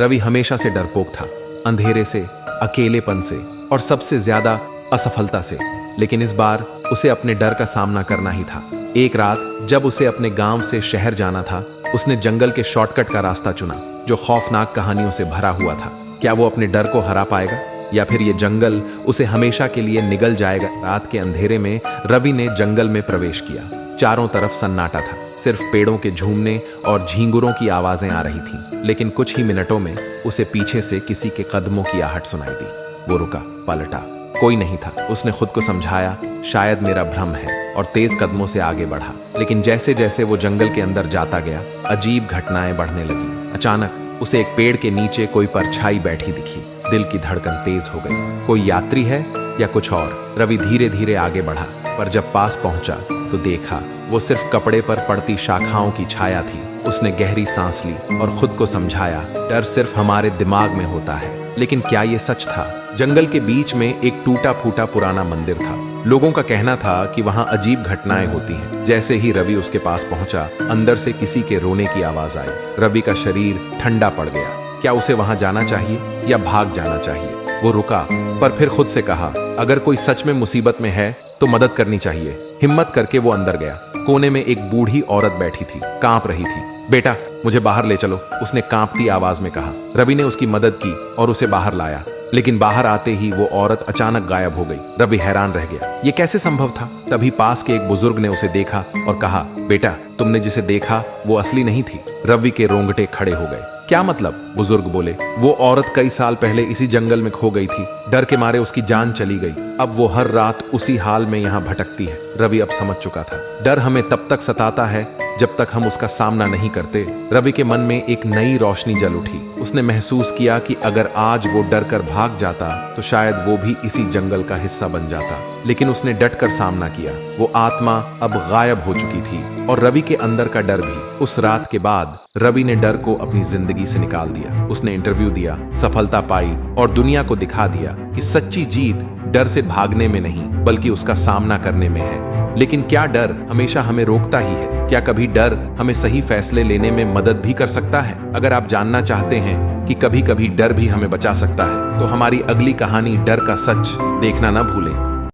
रवि हमेशा से डरपोक था, अंधेरे से, अकेलेपन से और सबसे ज्यादा असफलता से। लेकिन इस बार उसे अपने डर का सामना करना ही था। एक रात जब उसे अपने गांव से शहर जाना था, उसने जंगल के शॉर्टकट का रास्ता चुना जो खौफनाक कहानियों से भरा हुआ था। क्या वो अपने डर को हरा पाएगा या फिर ये जंगल उसे हमेशा के लिए निगल जाएगा? रात के अंधेरे में रवि ने जंगल में प्रवेश किया। चारों तरफ सन्नाटा था, सिर्फ पेड़ों के झूमने और झींगुरों की आवाजें आ रही थीं। लेकिन कुछ ही मिनटों में उसे पीछे से किसी के कदमों की आहट सुनाई दी। वो रुका, पलटा, कोई नहीं था। उसने खुद को समझाया, शायद मेरा भ्रम है, और तेज कदमों से आगे बढ़ा। लेकिन जैसे जैसे वो जंगल के अंदर जाता गया, अजीब घटनाएं बढ़ने लगी। अचानक उसे एक पेड़ के नीचे कोई परछाई बैठी दिखी। दिल की धड़कन तेज हो गई। कोई यात्री है या कुछ और? रवि धीरे धीरे आगे बढ़ा, पर जब पास पहुंचा तो देखा वो सिर्फ कपड़े पर पड़ती शाखाओं की छाया थी। उसने गहरी सांस ली और खुद को समझाया, डर सिर्फ हमारे दिमाग में होता है। लेकिन क्या ये सच था? जंगल के बीच में एक टूटा फूटा पुराना मंदिर था। लोगों का कहना था कि वहां अजीब घटनाएं होती हैं। जैसे ही रवि उसके पास पहुंचा, अंदर से किसी के रोने की आवाज आई। रवि का शरीर ठंडा पड़ गया। क्या उसे वहां जाना चाहिए या भाग जाना चाहिए? वो रुका, पर फिर खुद से कहा, अगर कोई सच में मुसीबत में है तो मदद करनी चाहिए। हिम्मत करके वो अंदर गया। कोने में एक बूढ़ी औरत बैठी थी, कांप रही थी। बेटा, मुझे बाहर ले चलो, उसने कांपती आवाज में कहा। रवि ने उसकी मदद की और उसे बाहर लाया। लेकिन बाहर आते ही वो औरत अचानक गायब हो गई। रवि हैरान रह गया, ये कैसे संभव था? तभी पास के एक बुजुर्ग ने उसे देखा और कहा, बेटा, तुमने जिसे देखा वो असली नहीं थी। रवि के रोंगटे खड़े हो गए। क्या मतलब? बुजुर्ग बोले, वो औरत कई साल पहले इसी जंगल में खो गई थी। डर के मारे उसकी जान चली गई। अब वो हर रात उसी हाल में यहाँ भटकती है। रवि अब समझ चुका था, डर हमें तब तक सताता है जब तक हम उसका सामना नहीं करते। रवि के मन में एक नई रोशनी जल उठी। उसने महसूस किया कि अगर आज वो डर कर भाग जाता तो शायद वो भी इसी जंगल का हिस्सा बन जाता। लेकिन उसने डट कर सामना किया। वो आत्मा अब गायब हो चुकी थी और रवि के अंदर का डर भी। उस रात के बाद रवि ने डर को अपनी जिंदगी से निकाल दिया। उसने इंटरव्यू दिया, सफलता पाई और दुनिया को दिखा दिया कि सच्ची जीत डर से भागने में नहीं बल्कि उसका सामना करने में है। लेकिन क्या डर हमेशा हमें रोकता ही है? क्या कभी डर हमें सही फैसले लेने में मदद भी कर सकता है? अगर आप जानना चाहते हैं कि कभी कभी डर भी हमें बचा सकता है तो हमारी अगली कहानी डर का सच देखना ना भूलें।